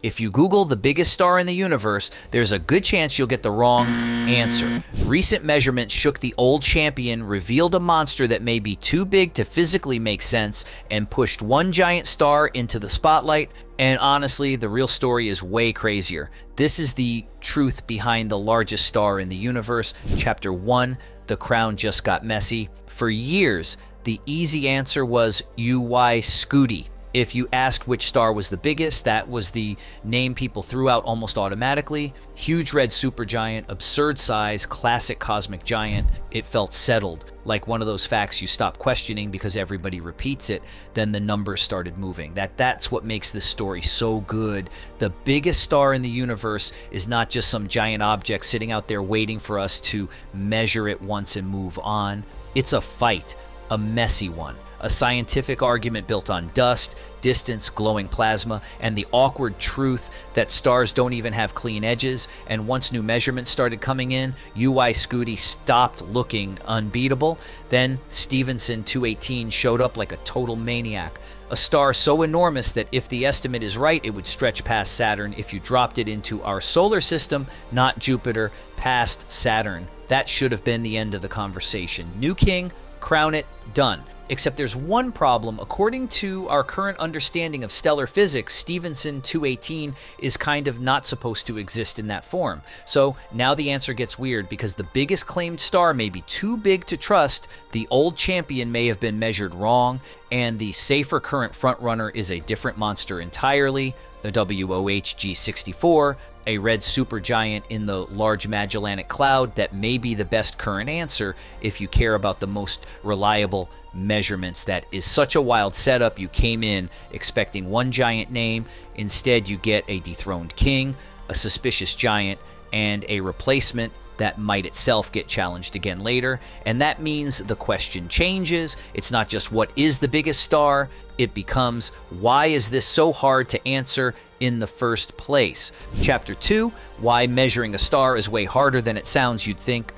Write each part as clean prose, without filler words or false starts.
If you Google the biggest star in the universe, there's a good chance you'll get the wrong answer. Recent measurements shook the old champion, revealed a monster that may be too big to physically make sense, and pushed one giant star into the spotlight. And honestly, the real story is way crazier. This is the truth behind the largest star in the universe. Chapter 1, The Crown Just Got Messy. For years, the easy answer was UY Scuti. If you asked which star was the biggest, that was the name people threw out almost automatically. Huge red supergiant, absurd size, classic cosmic giant. It felt settled, like one of those facts you stop questioning because everybody repeats it. Then the numbers started moving. That's what makes this story so good. The biggest star in the universe is not just some giant object sitting out there waiting for us to measure it once and move on. It's a fight, a messy one. A scientific argument built on dust, distance, glowing plasma, and the awkward truth that stars don't even have clean edges. And once new measurements started coming in, UY Scuti stopped looking unbeatable. Then Stephenson 218 showed up like a total maniac. A star so enormous that if the estimate is right, it would stretch past Saturn if you dropped it into our solar system, not Jupiter, past Saturn. That should have been the end of the conversation. New king, crown it, done. Except there's one problem. According to our current understanding of stellar physics, Stephenson 218 is kind of not supposed to exist in that form. So now the answer gets weird because the biggest claimed star may be too big to trust, the old champion may have been measured wrong, and the safer current frontrunner is a different monster entirely, the WOH G64, a red supergiant in the Large Magellanic Cloud that may be the best current answer if you care about the most reliable measurements. That is such a wild setup. You came in expecting one giant name. Instead, you get a dethroned king, a suspicious giant, and a replacement that might itself get challenged again later. And that means the question changes. It's not just what is the biggest star, it becomes why is this so hard to answer in the first place? Chapter 2, why measuring a star is way harder than it sounds. You'd think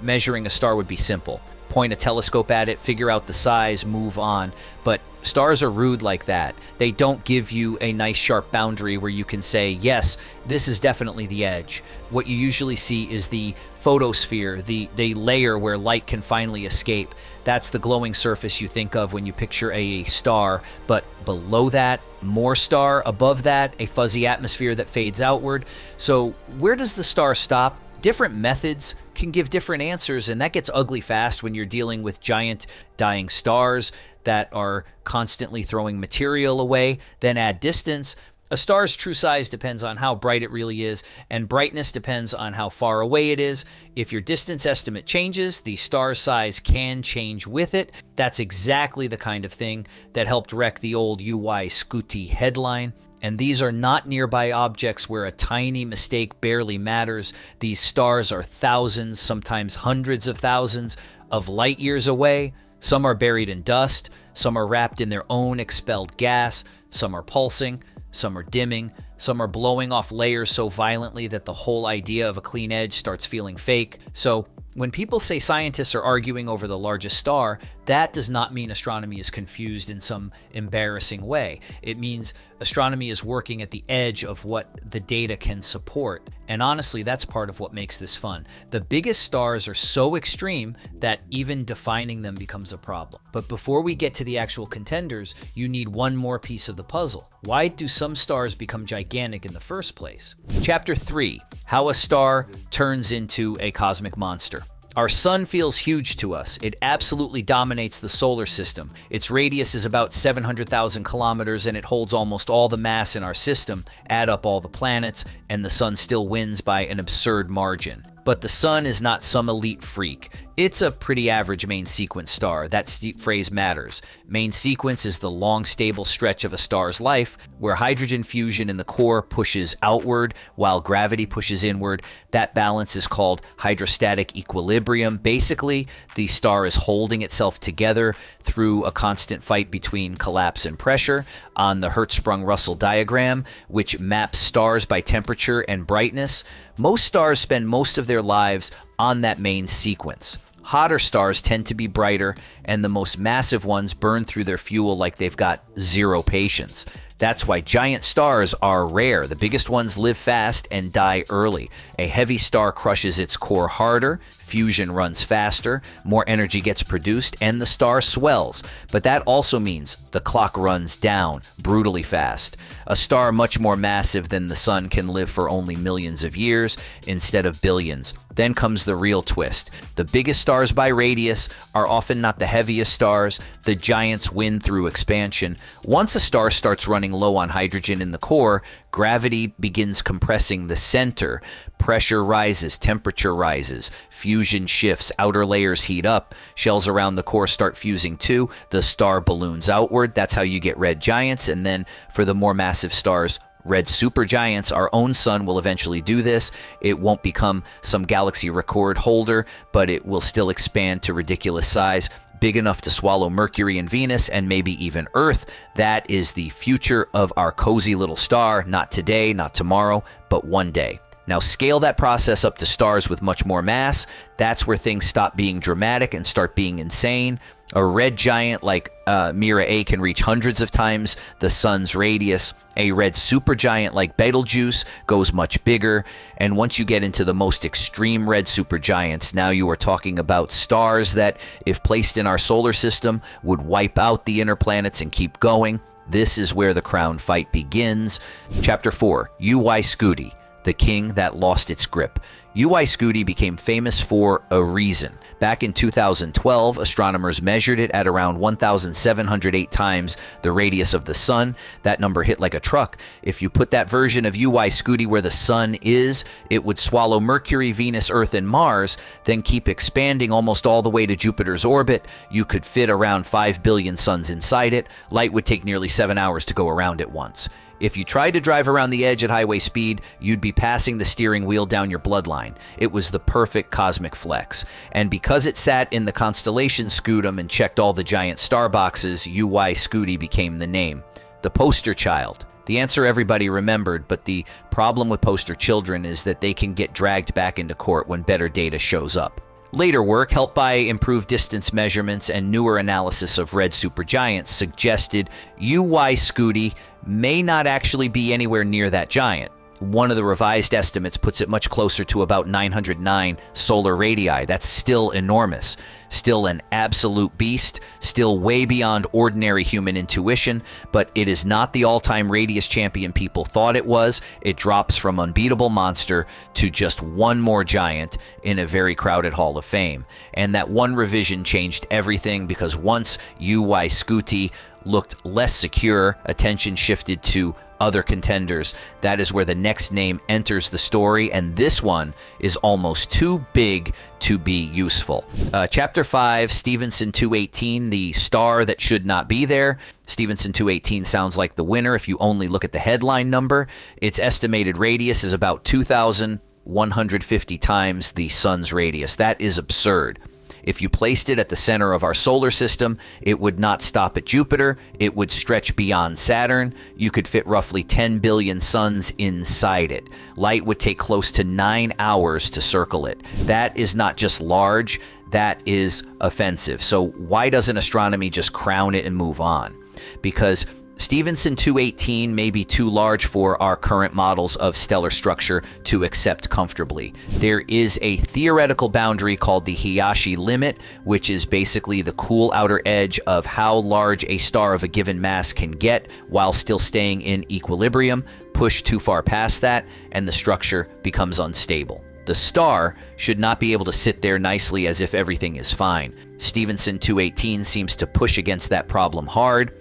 measuring a star would be simple. Point a telescope at it, figure out the size, move on. But stars are rude like that. They don't give you a nice sharp boundary where you can say, yes, this is definitely the edge. What you usually see is the photosphere, the layer where light can finally escape. That's the glowing surface you think of when you picture a star. But below that, more star. Above that, a fuzzy atmosphere that fades outward. So where does the star stop? Different methods can give different answers, and that gets ugly fast when you're dealing with giant dying stars that are constantly throwing material away. Then add distance. A star's true size depends on how bright it really is, and brightness depends on how far away it is. If your distance estimate changes, the star's size can change with it. That's exactly the kind of thing that helped wreck the old UY Scuti headline. And these are not nearby objects where a tiny mistake barely matters. These stars are thousands, sometimes hundreds of thousands of light years away. Some are buried in dust. Some are wrapped in their own expelled gas. Some are pulsing. Some are dimming. Some are blowing off layers so violently that the whole idea of a clean edge starts feeling fake. So when people say scientists are arguing over the largest star, that does not mean astronomy is confused in some embarrassing way. It means astronomy is working at the edge of what the data can support. And honestly, that's part of what makes this fun. The biggest stars are so extreme that even defining them becomes a problem. But before we get to the actual contenders, you need one more piece of the puzzle. Why do some stars become gigantic in the first place? Chapter 3, how a star turns into a cosmic monster. Our sun feels huge to us. It absolutely dominates the solar system. Its radius is about 700,000 kilometers and it holds almost all the mass in our system. Add up all the planets and the sun still wins by an absurd margin. But the sun is not some elite freak. It's a pretty average main sequence star. That phrase matters. Main sequence is the long, stable stretch of a star's life where hydrogen fusion in the core pushes outward while gravity pushes inward. That balance is called hydrostatic equilibrium. Basically, the star is holding itself together through a constant fight between collapse and pressure. On the Hertzsprung-Russell diagram, which maps stars by temperature and brightness, most stars spend most of their lives on that main sequence. Hotter stars tend to be brighter, and the most massive ones burn through their fuel like they've got zero patience. That's why giant stars are rare. The biggest ones live fast and die early. A heavy star crushes its core harder, fusion runs faster, more energy gets produced, and the star swells. But that also means the clock runs down brutally fast. A star much more massive than the sun can live for only millions of years instead of billions. Then comes the real twist. The biggest stars by radius are often not the heaviest stars. The giants win through expansion. Once a star starts running low on hydrogen in the core, gravity begins compressing the center. Pressure rises, temperature rises, fusion shifts, outer layers heat up, shells around the core start fusing too, the star balloons outward. That's how you get red giants. And then for the more massive stars, red supergiants. Our own sun will eventually do this. It won't become some galaxy record holder, but it will still expand to ridiculous size, big enough to swallow Mercury and Venus and maybe even Earth. That is the future of our cozy little star. Not today, not tomorrow, but one day. Now scale that process up to stars with much more mass. That's where things stop being dramatic and start being insane. A red giant like Mira A can reach hundreds of times the sun's radius. A red supergiant like Betelgeuse goes much bigger. And once you get into the most extreme red supergiants, now you are talking about stars that, if placed in our solar system, would wipe out the inner planets and keep going. This is where the crown fight begins. Chapter 4, UY Scuti, the king that lost its grip. UY Scuti became famous for a reason. Back in 2012, astronomers measured it at around 1,708 times the radius of the sun. That number hit like a truck. If you put that version of UY Scuti where the sun is, it would swallow Mercury, Venus, Earth, and Mars, then keep expanding almost all the way to Jupiter's orbit. You could fit around 5 billion suns inside it. Light would take nearly 7 hours to go around it once. If you tried to drive around the edge at highway speed, you'd be passing the steering wheel down your bloodline. It was the perfect cosmic flex. And because it sat in the constellation Scutum and checked all the giant star boxes, UY Scuti became the name. The poster child. The answer everybody remembered, but the problem with poster children is that they can get dragged back into court when better data shows up. Later work, helped by improved distance measurements and newer analysis of red supergiants, suggested UY Scuti may not actually be anywhere near that giant. One of the revised estimates puts it much closer to about 909 solar radii. That's still enormous. Still an absolute beast, still way beyond ordinary human intuition, but it is not the all-time radius champion people thought it was. It drops from unbeatable monster to just one more giant in a very crowded Hall of Fame. And that one revision changed everything, because once UY Scuti looked less secure, attention shifted to other contenders. That is where the next name enters the story, and this one is almost too big to be useful. Chapter 5, Stephenson 218, the star that should not be there. Stephenson 218 sounds like the winner if you only look at the headline number. Its estimated radius is about 2,150 times the sun's radius. That is absurd. If you placed it at the center of our solar system, it would not stop at Jupiter. It would stretch beyond Saturn. You could fit roughly 10 billion suns inside it. Light would take close to 9 hours to circle it. That is not just large, that is offensive. So why doesn't astronomy just crown it and move on? Because Stephenson 218 may be too large for our current models of stellar structure to accept comfortably. There is a theoretical boundary called the Hayashi limit, which is basically the cool outer edge of how large a star of a given mass can get while still staying in equilibrium. Push too far past that, and the structure becomes unstable. The star should not be able to sit there nicely as if everything is fine. Stephenson 218 seems to push against that problem hard.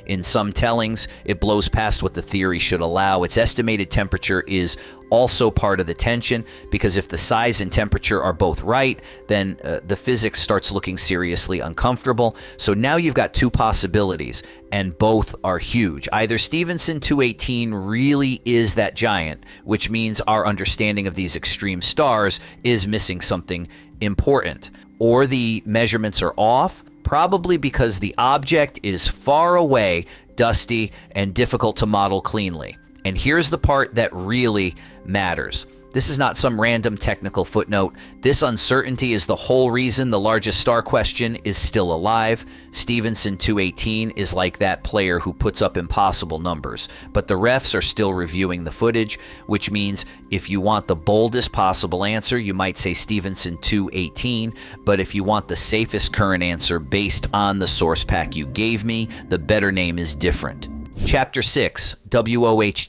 In some tellings, it blows past what the theory should allow. Its estimated temperature is also part of the tension, because if the size and temperature are both right, then the physics starts looking seriously uncomfortable. So now you've got two possibilities, and both are huge. Either Stephenson 218 really is that giant, which means our understanding of these extreme stars is missing something important, or the measurements are off, probably because the object is far away, dusty, and difficult to model cleanly. And here's the part that really matters. This is not some random technical footnote. This uncertainty is the whole reason the largest star question is still alive. Stephenson 218 is like that player who puts up impossible numbers, but the refs are still reviewing the footage, which means if you want the boldest possible answer, you might say Stephenson 218, but if you want the safest current answer based on the source pack you gave me, the better name is different. Chapter 6, WOH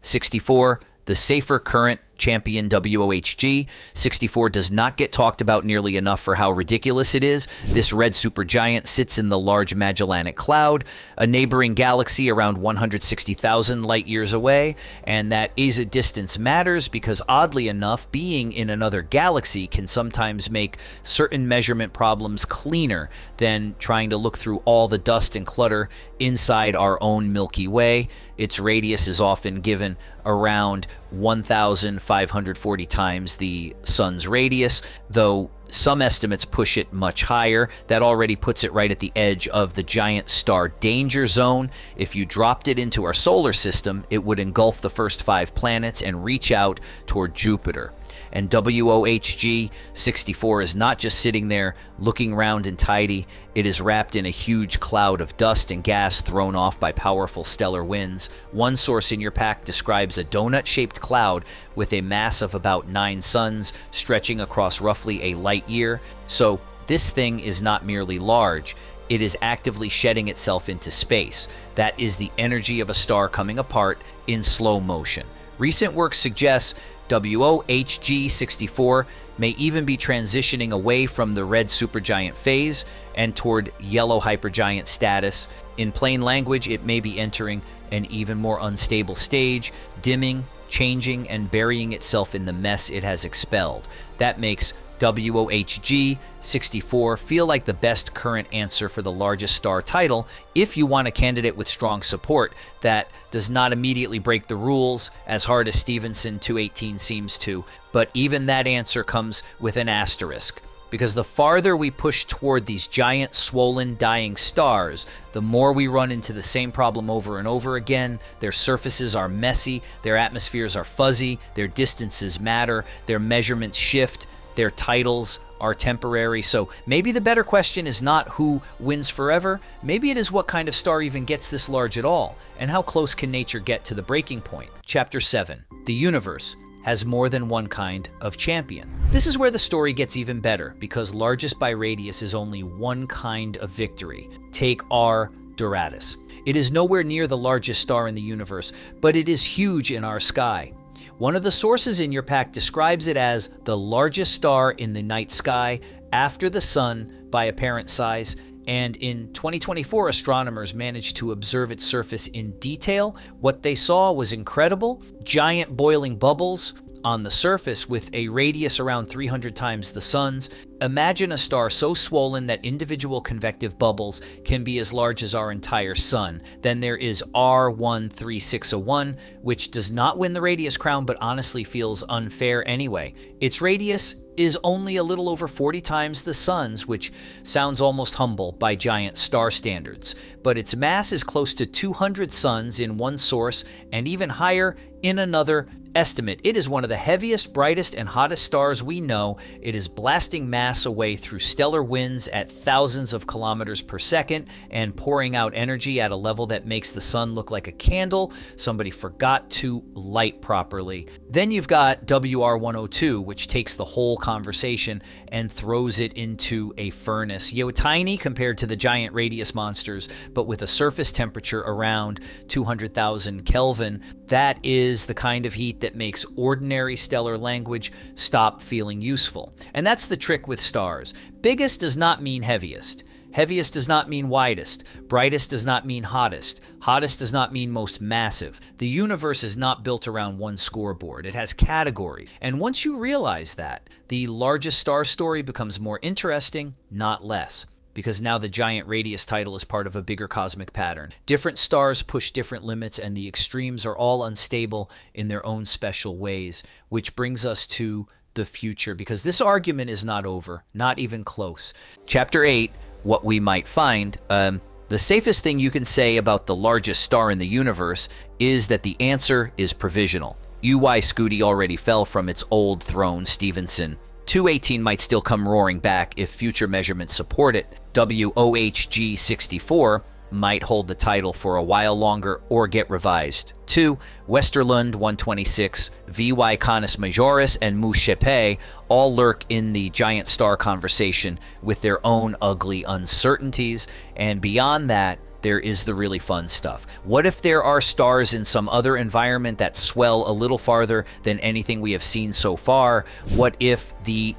G64, the safer current champion. WOH G64 does not get talked about nearly enough for how ridiculous it is. This red supergiant sits in the Large Magellanic Cloud, a neighboring galaxy around 160,000 light years away, and that is a distance matters because, oddly enough, being in another galaxy can sometimes make certain measurement problems cleaner than trying to look through all the dust and clutter inside our own Milky Way. Its radius is often given around 1,540 times the sun's radius, though some estimates push it much higher. That already puts it right at the edge of the giant star danger zone. If you dropped it into our solar system, it would engulf the first 5 planets and reach out toward Jupiter. And WOH G64 is not just sitting there looking round and tidy. It is wrapped in a huge cloud of dust and gas thrown off by powerful stellar winds. One source in your pack describes a donut-shaped cloud with a mass of about 9 suns stretching across roughly a light year. So this thing is not merely large. It is actively shedding itself into space. That is the energy of a star coming apart in slow motion. Recent work suggests WOH G64 may even be transitioning away from the red supergiant phase and toward yellow hypergiant status. In plain language, it may be entering an even more unstable stage, dimming, changing, and burying itself in the mess it has expelled. That makes WOH G64 feel like the best current answer for the largest star title if you want a candidate with strong support that does not immediately break the rules as hard as Stephenson 218 seems to, but even that answer comes with an asterisk. Because the farther we push toward these giant, swollen, dying stars, the more we run into the same problem over and over again. Their surfaces are messy, their atmospheres are fuzzy, their distances matter, their measurements shift, their titles are temporary. So maybe the better question is not who wins forever. Maybe it is what kind of star even gets this large at all, and how close can nature get to the breaking point. Chapter 7. The universe has more than one kind of champion. This is where the story gets even better, because largest by radius is only one kind of victory. Take R Doradus. It is nowhere near the largest star in the universe, but it is huge in our sky. One of the sources in your pack describes it as the largest star in the night sky after the sun by apparent size, and in 2024, astronomers managed to observe its surface in detail. What they saw was incredible. Giant boiling bubbles on the surface with a radius around 300 times the sun's. Imagine a star so swollen that individual convective bubbles can be as large as our entire sun. Then there is R13601, which does not win the radius crown, but honestly feels unfair anyway. Its radius is only a little over 40 times the sun's, which sounds almost humble by giant star standards. But its mass is close to 200 suns in one source and even higher in another estimate. It is one of the heaviest, brightest, and hottest stars we know. It is blasting mass away through stellar winds at thousands of kilometers per second and pouring out energy at a level that makes the sun look like a candle somebody forgot to light properly. Then you've got WR102, which takes the whole conversation and throws it into a furnace. Tiny compared to the giant radius monsters, but with a surface temperature around 200,000 Kelvin. That is the kind of heat that makes ordinary stellar language stop feeling useful. And that's the trick with stars. Biggest does not mean heaviest. Heaviest does not mean widest. Brightest does not mean hottest. Hottest does not mean most massive. The universe is not built around one scoreboard. It has category. And once you realize that, the largest star story becomes more interesting, not less. Because now the giant radius title is part of a bigger cosmic pattern. Different stars push different limits, and the extremes are all unstable in their own special ways, which brings us to the future, because this argument is not over, not even close. Chapter 8, what we might find. The safest thing you can say about the largest star in the universe is that the answer is provisional. UY Scuti already fell from its old throne, Stephenson. 218 might still come roaring back if future measurements support it. WOH G64 might hold the title for a while longer or get revised. 2. Westerlund 126, VY Canis Majoris, and Mu Shepe all lurk in the giant star conversation with their own ugly uncertainties, and beyond that, there is the really fun stuff. What if there are stars in some other environment that swell a little farther than anything we have seen so far? What if the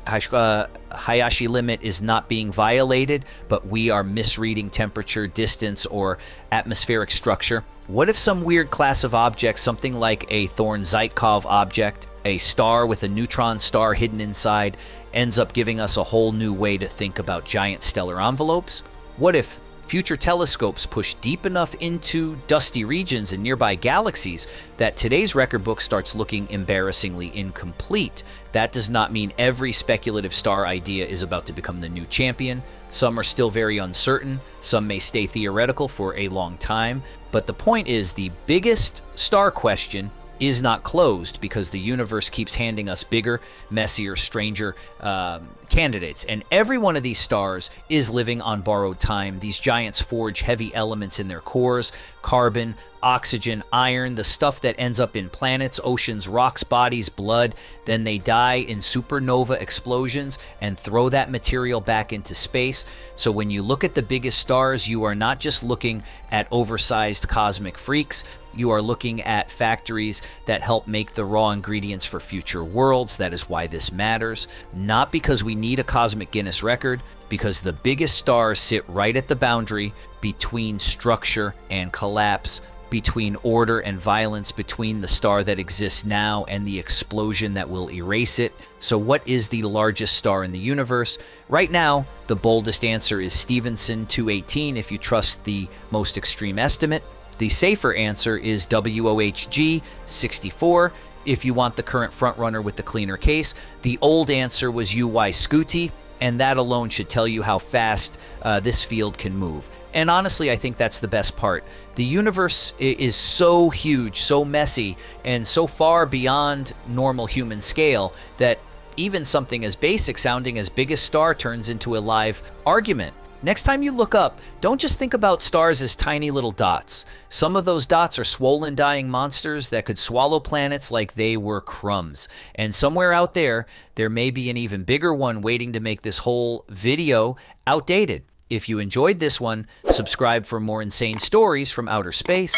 Hayashi limit is not being violated, but we are misreading temperature, distance, or atmospheric structure? What if some weird class of object, something like a Thorne-Zeitkov object, a star with a neutron star hidden inside, ends up giving us a whole new way to think about giant stellar envelopes? What if future telescopes push deep enough into dusty regions in nearby galaxies that today's record book starts looking embarrassingly incomplete? That does not mean every speculative star idea is about to become the new champion. Some are still very uncertain, some may stay theoretical for a long time, but the point is the biggest star question is not closed because the universe keeps handing us bigger, messier, stranger candidates. And every one of these stars is living on borrowed time. These giants forge heavy elements in their cores: carbon, oxygen, iron, the stuff that ends up in planets, oceans, rocks, bodies, blood. Then they die in supernova explosions and throw that material back into space. So when you look at the biggest stars, you are not just looking at oversized cosmic freaks. You are looking at factories that help make the raw ingredients for future worlds. That is why this matters. Not because we need a cosmic Guinness record, because the biggest stars sit right at the boundary between structure and collapse, between order and violence, between the star that exists now and the explosion that will erase it. So what is the largest star in the universe? Right now, the boldest answer is Stephenson 218 if you trust the most extreme estimate. The safer answer is WOH G64 if you want the current frontrunner with the cleaner case. The old answer was UY Scuti, and that alone should tell you how fast this field can move. And honestly, I think that's the best part. The universe is so huge, so messy, and so far beyond normal human scale that even something as basic sounding as biggest star turns into a live argument. Next time you look up, don't just think about stars as tiny little dots. Some of those dots are swollen, dying monsters that could swallow planets like they were crumbs. And somewhere out there, there may be an even bigger one waiting to make this whole video outdated. If you enjoyed this one, subscribe for more insane stories from outer space.